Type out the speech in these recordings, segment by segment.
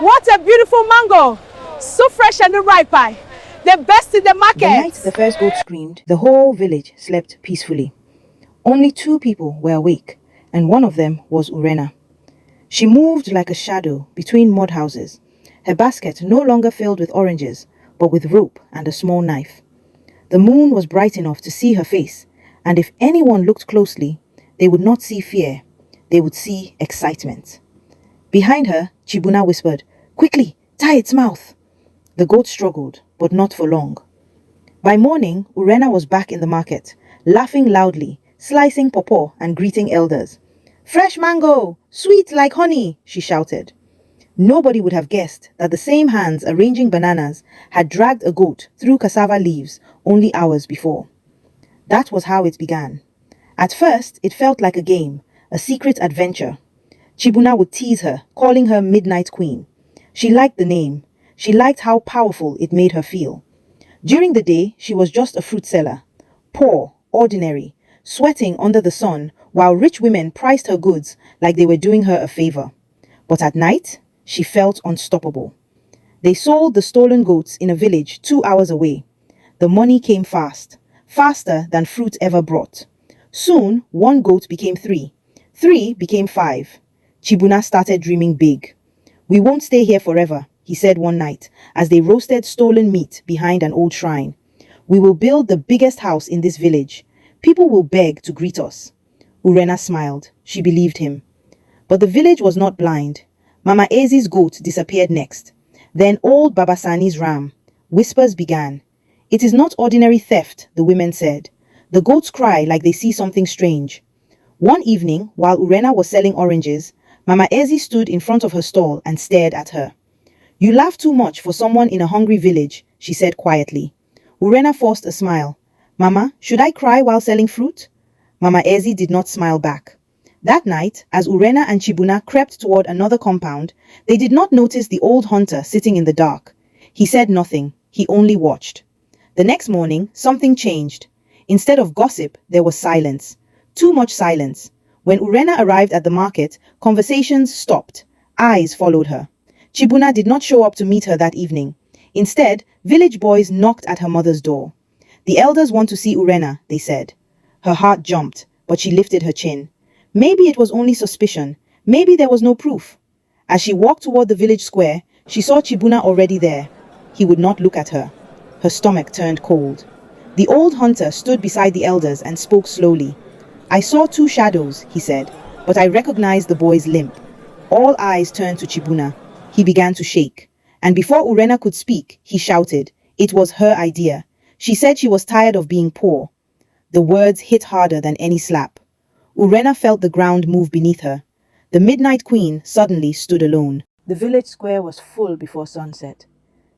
What a beautiful mango! So fresh and ripe. The best in the market. The night the first goat screamed, the whole village slept peacefully. Only two people were awake, and one of them was Urenna. She moved like a shadow between mud houses, her basket no longer filled with oranges, but with rope and a small knife. The moon was bright enough to see her face, and if anyone looked closely, they would not see fear, they would see excitement. Behind her, Chibuna whispered, "Quickly, tie its mouth." The goat struggled, but not for long. By morning, Urenna was back in the market, laughing loudly, slicing pawpaw and greeting elders. "Fresh mango! Sweet like honey!" she shouted. Nobody would have guessed that the same hands arranging bananas had dragged a goat through cassava leaves only hours before. That was how it began. At first, it felt like a game, a secret adventure. Chibuna would tease her, calling her Midnight Queen. She liked the name. She liked how powerful it made her feel. During the day, she was just a fruit seller. Poor, ordinary, sweating under the sun while rich women priced her goods like they were doing her a favor. But at night, she felt unstoppable. They sold the stolen goats in a village 2 hours away. The money came fast, faster than fruit ever brought. Soon, one goat became 3. 3 became 5. Chibuna started dreaming big. "We won't stay here forever," he said one night as they roasted stolen meat behind an old shrine. "We will build the biggest house in this village. People will beg to greet us." Urenna smiled. She believed him. But the village was not blind. Mama Ezi's goat disappeared next. Then old Baba Sani's ram. Whispers began. "It is not ordinary theft," the women said. "The goats cry like they see something strange." One evening, while Urenna was selling oranges, Mama Ezi stood in front of her stall and stared at her. "You laugh too much for someone in a hungry village," she said quietly. Urenna forced a smile. "Mama, should I cry while selling fruit?" Mama Ezi did not smile back. That night, as Urenna and Chibuna crept toward another compound, they did not notice the old hunter sitting in the dark. He said nothing. He only watched. The next morning, something changed. Instead of gossip, there was silence. Too much silence. When Urenna arrived at the market, conversations stopped. Eyes followed her. Chibuna did not show up to meet her that evening. Instead, village boys knocked at her mother's door. "The elders want to see Urenna," they said. Her heart jumped, but she lifted her chin. Maybe it was only suspicion. Maybe there was no proof. As she walked toward the village square, she saw Chibuna already there. He would not look at her. Her stomach turned cold. The old hunter stood beside the elders and spoke slowly. "I saw 2 shadows," he said, "but I recognized the boy's limp." All eyes turned to Chibuna. He began to shake. And before Urenna could speak, he shouted. It was her idea. She said she was tired of being poor. The words hit harder than any slap. Urenna felt the ground move beneath her. The Midnight Queen suddenly stood alone. The village square was full before sunset.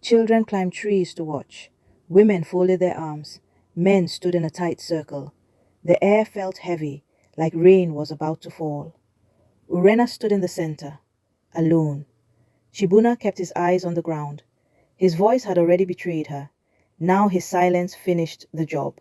Children climbed trees to watch. Women folded their arms. Men stood in a tight circle. The air felt heavy, like rain was about to fall. Urenna stood in the center, alone. Chibuna kept his eyes on the ground. His voice had already betrayed her. Now his silence finished the job.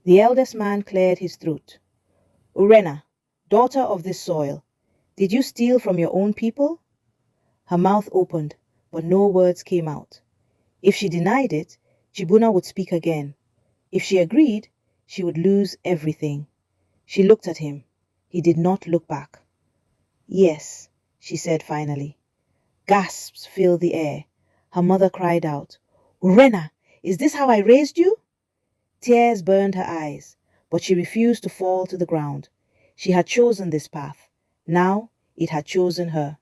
The eldest man cleared his throat. "Urenna, daughter of this soil, did you steal from your own people?" Her mouth opened, but no words came out. If she denied it, Chibuna would speak again. If she agreed, she would lose everything. She looked at him. He did not look back. "Yes," she said finally. Gasps filled the air. Her mother cried out, "Urenna, is this how I raised you?" Tears burned her eyes, but she refused to fall to the ground. She had chosen this path. Now it had chosen her.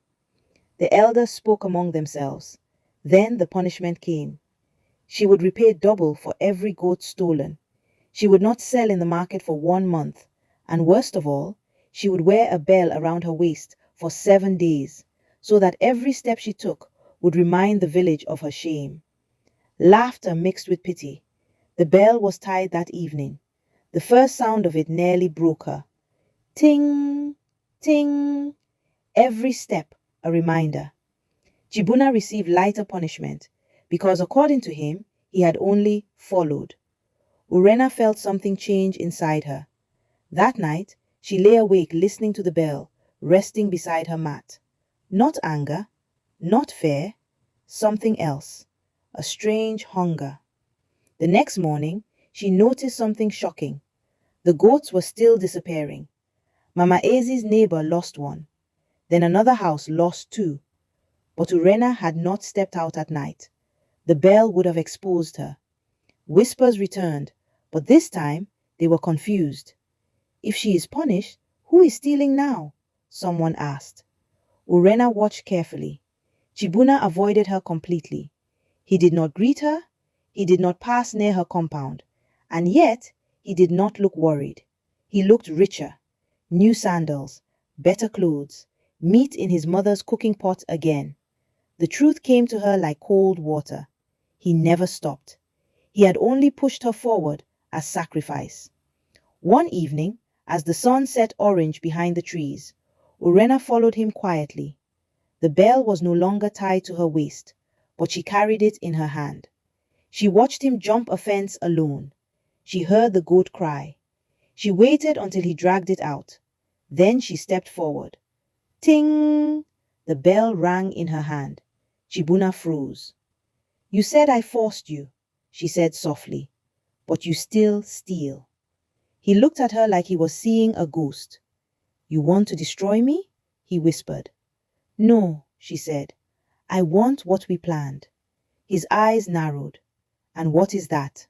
The elders spoke among themselves. Then the punishment came. She would repay double for every goat stolen. She would not sell in the market for 1 month. And worst of all, she would wear a bell around her waist for 7 days, so that every step she took would remind the village of her shame. Laughter mixed with pity. The bell was tied that evening. The first sound of it nearly broke her. Ting, ting. Every step a reminder. Chibuna received lighter punishment because, according to him, he had only followed. Urenna felt something change inside her. That night, she lay awake listening to the bell, resting beside her mat. Not anger, Not fear, something else, a strange hunger. The next morning, she noticed something shocking. The goats were still disappearing. Mama Ezi's neighbor lost one. Then another house lost two. But Urenna had not stepped out at night. The bell would have exposed her. Whispers returned, but this time they were confused. If she is punished, who is stealing now? Someone asked. Urenna watched carefully. Chibuna avoided her completely. He did not greet her, he did not pass near her compound, and yet he did not look worried. He looked richer. New sandals, better clothes, meat in his mother's cooking pot again. The truth came to her like cold water. He never stopped. He had only pushed her forward as sacrifice. One evening, as the sun set orange behind the trees, Urenna followed him quietly. The bell was no longer tied to her waist, but she carried it in her hand. She watched him jump a fence alone. She heard the goat cry. She waited until he dragged it out. Then she stepped forward. Ting! The bell rang in her hand. Chibuna froze. You said I forced you, she said softly, but you still steal. He looked at her like he was seeing a ghost. You want to destroy me? He whispered. No, she said. I want what we planned. His eyes narrowed. And what is that?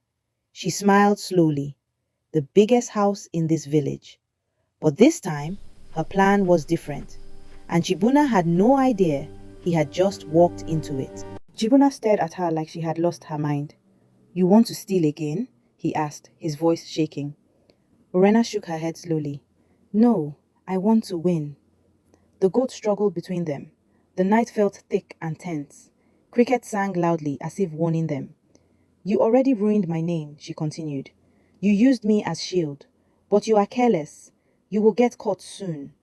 She smiled slowly. The biggest house in this village. But this time, her plan was different. And Chibuna had no idea he had just walked into it. Chibuna stared at her like she had lost her mind. You want to steal again? He asked, his voice shaking. Urenna shook her head slowly. No, I want to win. The goat struggled between them. The night felt thick and tense. Cricket sang loudly as if warning them. You already ruined my name, she continued. You used me as shield, but you are careless. You will get caught soon.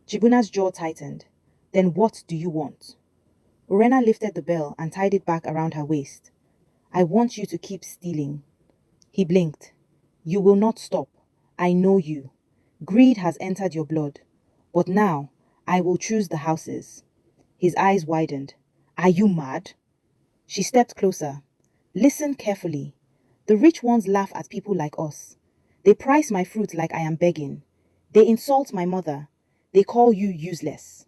Chibuna's jaw tightened. Then what do you want? Urenna lifted the bell and tied it back around her waist. I want you to keep stealing. He blinked. You will not stop. I know you. Greed has entered your blood. But now, I will choose the houses. His eyes widened. Are you mad? She stepped closer. Listen carefully. The rich ones laugh at people like us. They price my fruit like I am begging. They insult my mother. They call you useless.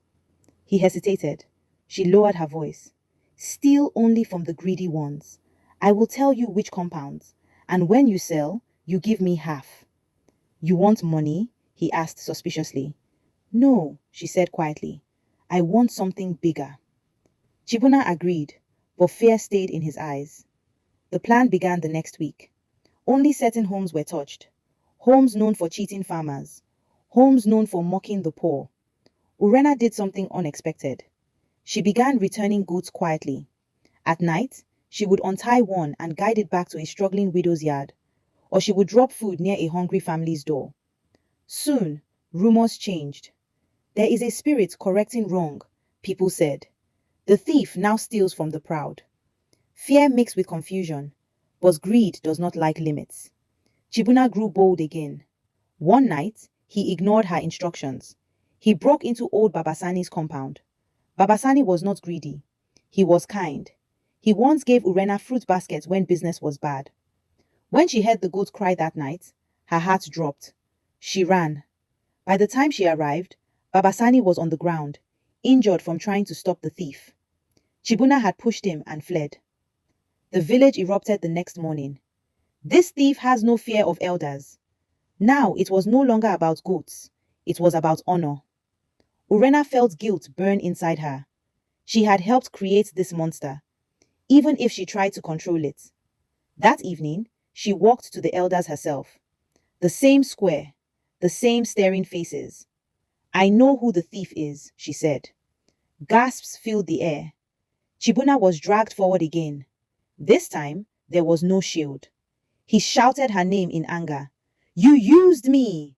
He hesitated. She lowered her voice. Steal only from the greedy ones. I will tell you which compounds, and when you sell, you give me half. You want money? He asked suspiciously. No, she said quietly. I want something bigger. Chibuna agreed, but fear stayed in his eyes. The plan began the next week. Only certain homes were touched. Homes known for cheating farmers. Homes known for mocking the poor. Urenna did something unexpected. She began returning goats quietly. At night, she would untie one and guide it back to a struggling widow's yard, or she would drop food near a hungry family's door. Soon, rumors changed. There is a spirit correcting wrong, people said. The thief now steals from the proud. Fear mixed with confusion, but greed does not like limits. Chibuna grew bold again. One night, he ignored her instructions. He broke into old Babasani's compound. Babasani was not greedy. He was kind. He once gave Urenna fruit baskets when business was bad. When she heard the goat cry that night, her heart dropped. She ran. By the time she arrived, Babasani was on the ground, injured from trying to stop the thief. Chibuna had pushed him and fled. The village erupted the next morning. This thief has no fear of elders. Now it was no longer about goats. It was about honor. Urenna felt guilt burn inside her. She had helped create this monster, even if she tried to control it. That evening, she walked to the elders herself. The same square, the same staring faces. I know who the thief is, she said. Gasps filled the air. Chibuna was dragged forward again. This time, there was no shield. He shouted her name in anger. You used me!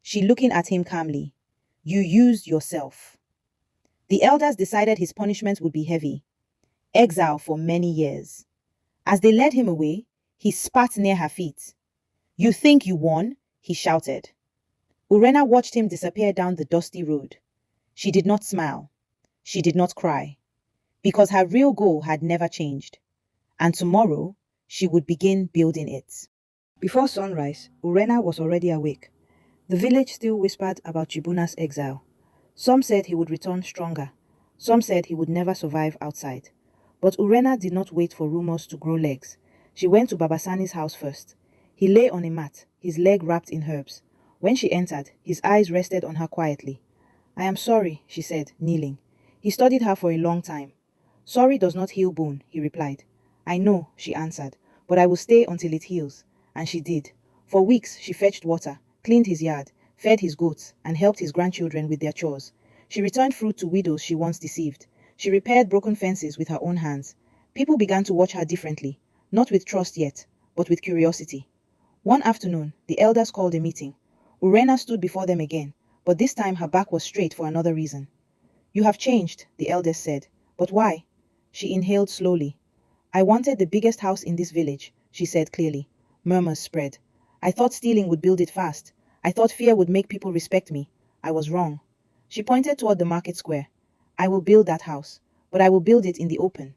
She looking at him calmly. You used yourself. The elders decided his punishment would be heavy. Exile for many years. As they led him away, he spat near her feet. You think you won? He shouted. Urenna watched him disappear down the dusty road. She did not smile. She did not cry. because her real goal had never changed, and tomorrow she would begin building it. Before sunrise, Urenna was already awake. The village still whispered about Chibuna's exile. Some said he would return stronger. Some said he would never survive outside. But Urenna did not wait for rumors to grow legs. She went to Babasani's house first. He lay on a mat, his leg wrapped in herbs. When she entered, his eyes rested on her quietly. I am sorry, she said, kneeling. He studied her for a long time. Sorry does not heal bone, he replied. I know, she answered, but I will stay until it heals. And she did. For weeks she fetched water, cleaned his yard, fed his goats, and helped his grandchildren with their chores. She returned fruit to widows she once deceived. She repaired broken fences with her own hands. People began to watch her differently, not with trust yet, but with curiosity. One afternoon, the elders called a meeting. Urenna stood before them again, but this time her back was straight for another reason. You have changed, the elders said. But why? She inhaled slowly. I wanted the biggest house in this village, she said clearly. Murmurs spread. I thought stealing would build it fast. I thought fear would make people respect me. I was wrong. She pointed toward the market square. I will build that house, but I will build it in the open.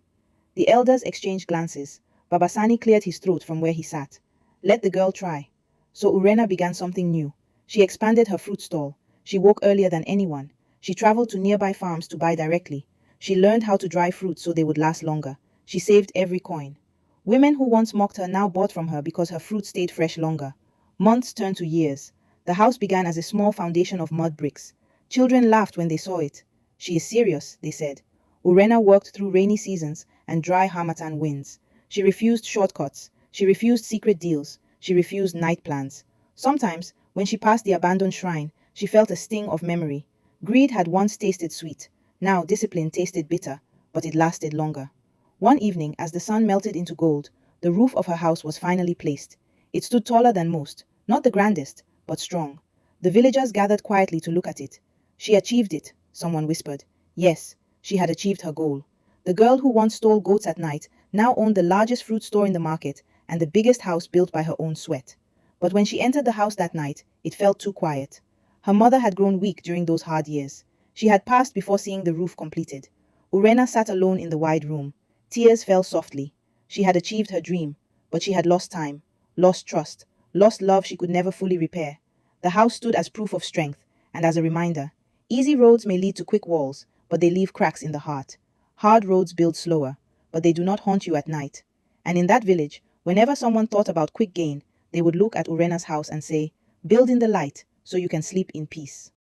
The elders exchanged glances. Babasani cleared his throat from where he sat. Let the girl try. So Urenna began something new. She expanded her fruit stall. She woke earlier than anyone. She traveled to nearby farms to buy directly. She learned how to dry fruits so they would last longer. She saved every coin. Women who once mocked her now bought from her because her fruit stayed fresh longer. Months turned to years. The house began as a small foundation of mud bricks. Children laughed when they saw it. She is serious, they said. Urenna worked through rainy seasons and dry harmattan winds. She refused shortcuts. She refused secret deals. She refused night plans. Sometimes, when she passed the abandoned shrine, she felt a sting of memory. Greed had once tasted sweet. Now discipline tasted bitter, but it lasted longer. One evening, as the sun melted into gold, the roof of her house was finally placed. It stood taller than most, not the grandest, but strong. The villagers gathered quietly to look at it. She achieved it, someone whispered. Yes, she had achieved her goal. The girl who once stole goats at night now owned the largest fruit store in the market and the biggest house built by her own sweat. But when she entered the house that night, it felt too quiet. Her mother had grown weak during those hard years. She had passed before seeing the roof completed. Urenna sat alone in the wide room. Tears fell softly. She had achieved her dream, but she had lost time, lost trust, lost love she could never fully repair. The house stood as proof of strength, and as a reminder, easy roads may lead to quick walls, but they leave cracks in the heart. Hard roads build slower, but they do not haunt you at night. And in that village, whenever someone thought about quick gain, they would look at Urenna's house and say, build in the light so you can sleep in peace.